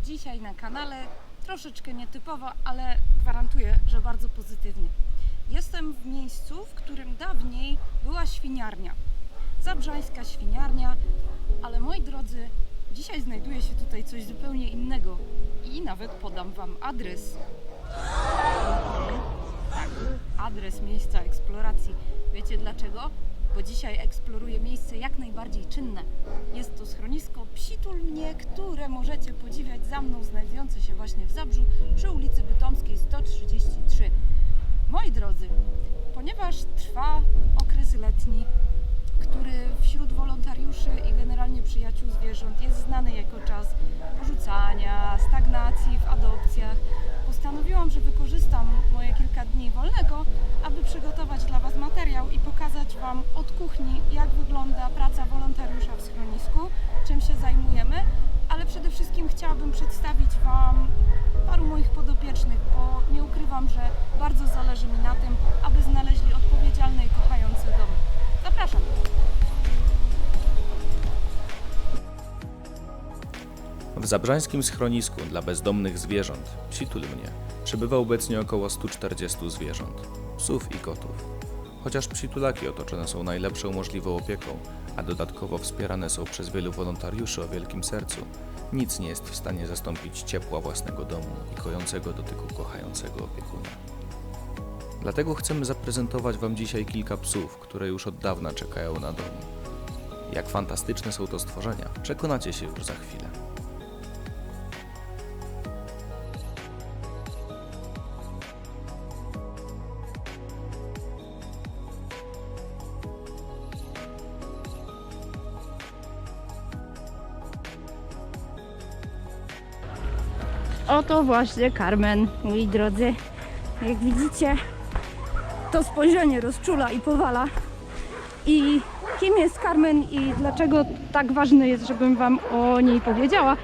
Dzisiaj na kanale troszeczkę nietypowo, ale gwarantuję, że bardzo pozytywnie. Jestem w miejscu, w którym dawniej była świniarnia. Zabrzańska świniarnia, ale moi drodzy, dzisiaj znajduje się tutaj coś zupełnie innego i nawet podam Wam adres. Tak, adres miejsca eksploracji. Wiecie dlaczego? Bo dzisiaj eksploruję miejsce jak najbardziej czynne. Jest to schronisko Psi Tulmnie, które możecie podziwiać za mną, znajdujące się właśnie w Zabrzu przy ulicy Bytomskiej 133. Moi drodzy, ponieważ trwa okres letni, który wśród wolontariuszy i generalnie przyjaciół zwierząt jest znany jako czas porzucania, stagnacji w adopcjach, postanowiłam, że wykorzystam moje kilka dni wolnego, aby przygotować dla Was materiał i pokazać Wam od kuchni, jak wygląda praca wolontariusza w schronisku, czym się zajmujemy, ale przede wszystkim chciałabym przedstawić Wam paru moich podopiecznych, bo nie ukrywam, że bardzo zależy mi na tym, aby znaleźli odpowiedzialne i kochające domy. Zapraszam! W zabrzańskim schronisku dla bezdomnych zwierząt Psi Tulmnie przebywa obecnie około 140 zwierząt, psów i kotów. Chociaż psitulaki otoczone są najlepszą możliwą opieką, a dodatkowo wspierane są przez wielu wolontariuszy o wielkim sercu, nic nie jest w stanie zastąpić ciepła własnego domu i kojącego dotyku kochającego opiekuna. Dlatego chcemy zaprezentować Wam dzisiaj kilka psów, które już od dawna czekają na dom. Jak fantastyczne są to stworzenia, przekonacie się już za chwilę. Oto właśnie Carmen, moi drodzy. Jak widzicie, to spojrzenie rozczula i powala. I kim jest Carmen i dlaczego tak ważne jest, żebym Wam o niej powiedziała?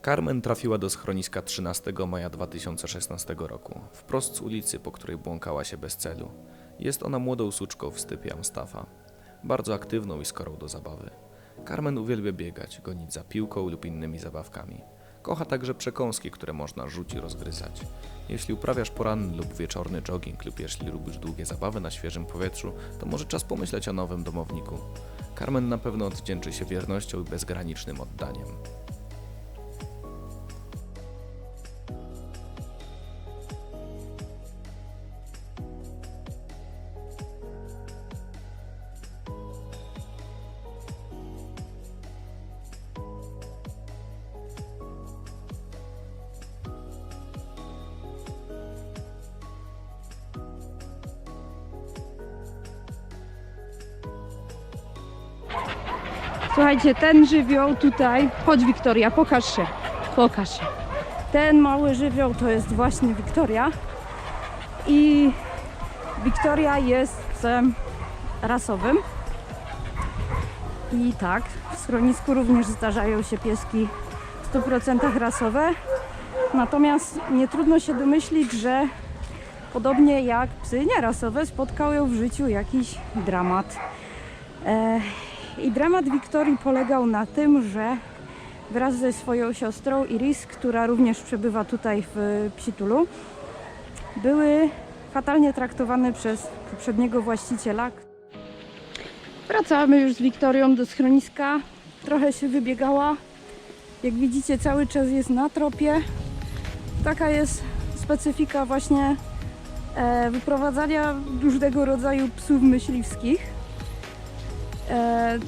Carmen trafiła do schroniska 13 maja 2016 roku, wprost z ulicy, po której błąkała się bez celu. Jest ona młodą suczką w stypie Amstaffa, bardzo aktywną i skorą do zabawy. Carmen uwielbia biegać, gonić za piłką lub innymi zabawkami. Kocha także przekąski, które można rzucić i rozgryzać. Jeśli uprawiasz poranny lub wieczorny jogging lub jeśli lubisz długie zabawy na świeżym powietrzu, to może czas pomyśleć o nowym domowniku. Carmen na pewno odwdzięczy się wiernością i bezgranicznym oddaniem. Słuchajcie, ten żywioł tutaj, chodź Wiktoria, pokaż się, pokaż się. Ten mały żywioł to jest właśnie Wiktoria i Wiktoria jest psem rasowym. I tak, w schronisku również zdarzają się pieski w 100% rasowe, natomiast nie trudno się domyślić, że podobnie jak psy nierasowe spotkał ją w życiu jakiś dramat. I dramat Wiktorii polegał na tym, że wraz ze swoją siostrą Iris, która również przebywa tutaj w Psitulu, były fatalnie traktowane przez poprzedniego właściciela. Wracamy już z Wiktorią do schroniska. Trochę się wybiegała. Jak widzicie, cały czas jest na tropie. Taka jest specyfika właśnie wyprowadzania różnego rodzaju psów myśliwskich.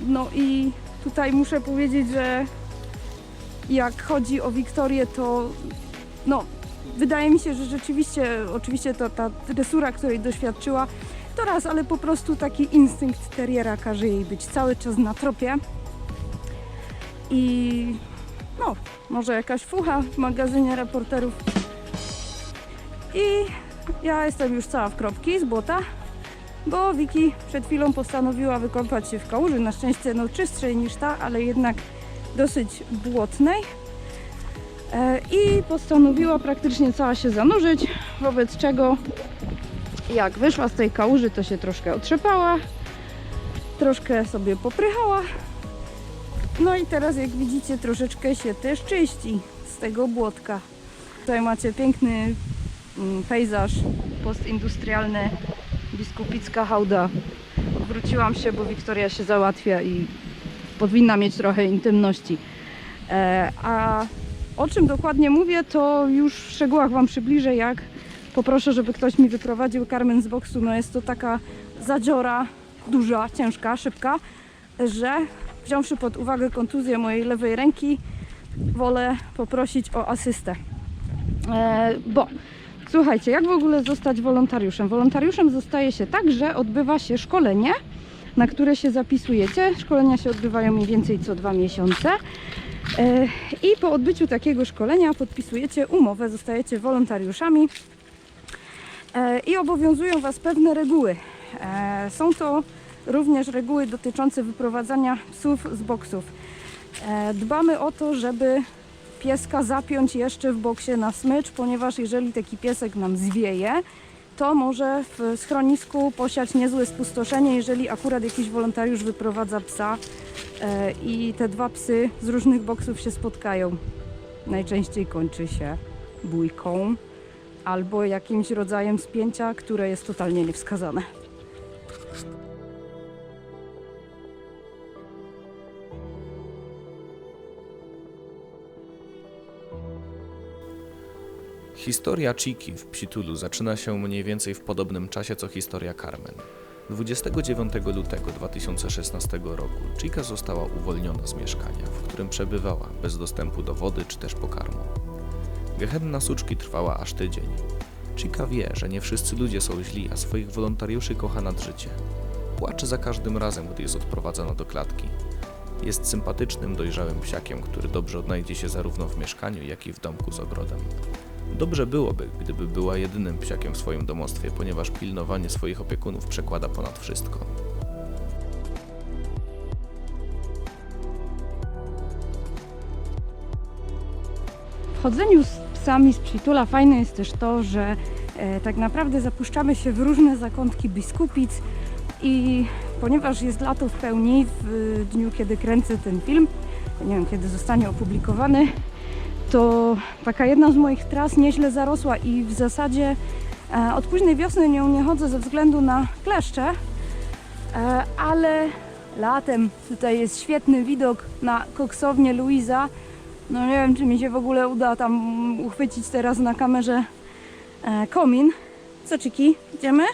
No i tutaj muszę powiedzieć, że jak chodzi o Wiktorię, to no, wydaje mi się, że rzeczywiście, oczywiście to ta dresura, której doświadczyła, to raz, ale po prostu taki instynkt teriera każe jej być cały czas na tropie. I no, może jakaś fucha w magazynie reporterów. I ja jestem już cała w kropki z błota, bo Wiki przed chwilą postanowiła wykąpać się w kałuży, na szczęście no czystszej niż ta, ale jednak dosyć błotnej. I postanowiła praktycznie cała się zanurzyć, wobec czego jak wyszła z tej kałuży, to się troszkę otrzepała troszkę sobie poprychała. No i teraz, jak widzicie, troszeczkę się też czyści z tego błotka. Tutaj macie piękny pejzaż postindustrialny, Biskupicka hałda. Wróciłam się, bo Wiktoria się załatwia i powinna mieć trochę intymności. A o czym dokładnie mówię, to już w szczegółach Wam przybliżę, jak poproszę, żeby ktoś mi wyprowadził Carmen z boksu. No jest to taka zadziora, duża, ciężka, szybka, że wziąwszy pod uwagę kontuzję mojej lewej ręki, wolę poprosić o asystę. Bo słuchajcie, jak w ogóle zostać wolontariuszem? Wolontariuszem zostaje się tak, że odbywa się szkolenie, na które się zapisujecie. Szkolenia się odbywają mniej więcej co 2 miesiące. I po odbyciu takiego szkolenia podpisujecie umowę, zostajecie wolontariuszami i obowiązują Was pewne reguły. Są to również reguły dotyczące wyprowadzania psów z boksów. Dbamy o to, żeby pieska zapiąć jeszcze w boksie na smycz, ponieważ jeżeli taki piesek nam zwieje, to może w schronisku posiać niezłe spustoszenie, jeżeli akurat jakiś wolontariusz wyprowadza psa i te 2 psy z różnych boksów się spotkają. Najczęściej kończy się bójką albo jakimś rodzajem spięcia, które jest totalnie niewskazane. Historia Chiki w Psitulu zaczyna się mniej więcej w podobnym czasie co historia Carmen. 29 lutego 2016 roku Chica została uwolniona z mieszkania, w którym przebywała, bez dostępu do wody czy też pokarmu. Gehenna suczki trwała aż tydzień. Chica wie, że nie wszyscy ludzie są źli, a swoich wolontariuszy kocha nad życie. Płacze za każdym razem, gdy jest odprowadzana do klatki. Jest sympatycznym, dojrzałym psiakiem, który dobrze odnajdzie się zarówno w mieszkaniu, jak i w domku z ogrodem. Dobrze byłoby, gdyby była jedynym psiakiem w swoim domostwie, ponieważ pilnowanie swoich opiekunów przekłada ponad wszystko. W chodzeniu z psami z Psitula fajne jest też to, że tak naprawdę zapuszczamy się w różne zakątki Biskupic i ponieważ jest lato w pełni, w dniu kiedy kręcę ten film, nie wiem kiedy zostanie opublikowany, to taka jedna z moich tras nieźle zarosła i w zasadzie od późnej wiosny nią nie chodzę ze względu na kleszcze, ale latem tutaj jest świetny widok na koksownię Luiza. No nie wiem, czy mi się w ogóle uda tam uchwycić teraz na kamerze komin. Co, Chiki? Idziemy?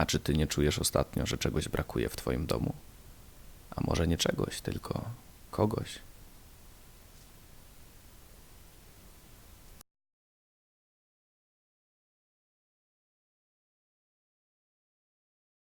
A czy ty nie czujesz ostatnio, że czegoś brakuje w twoim domu? A może nie czegoś, tylko kogoś?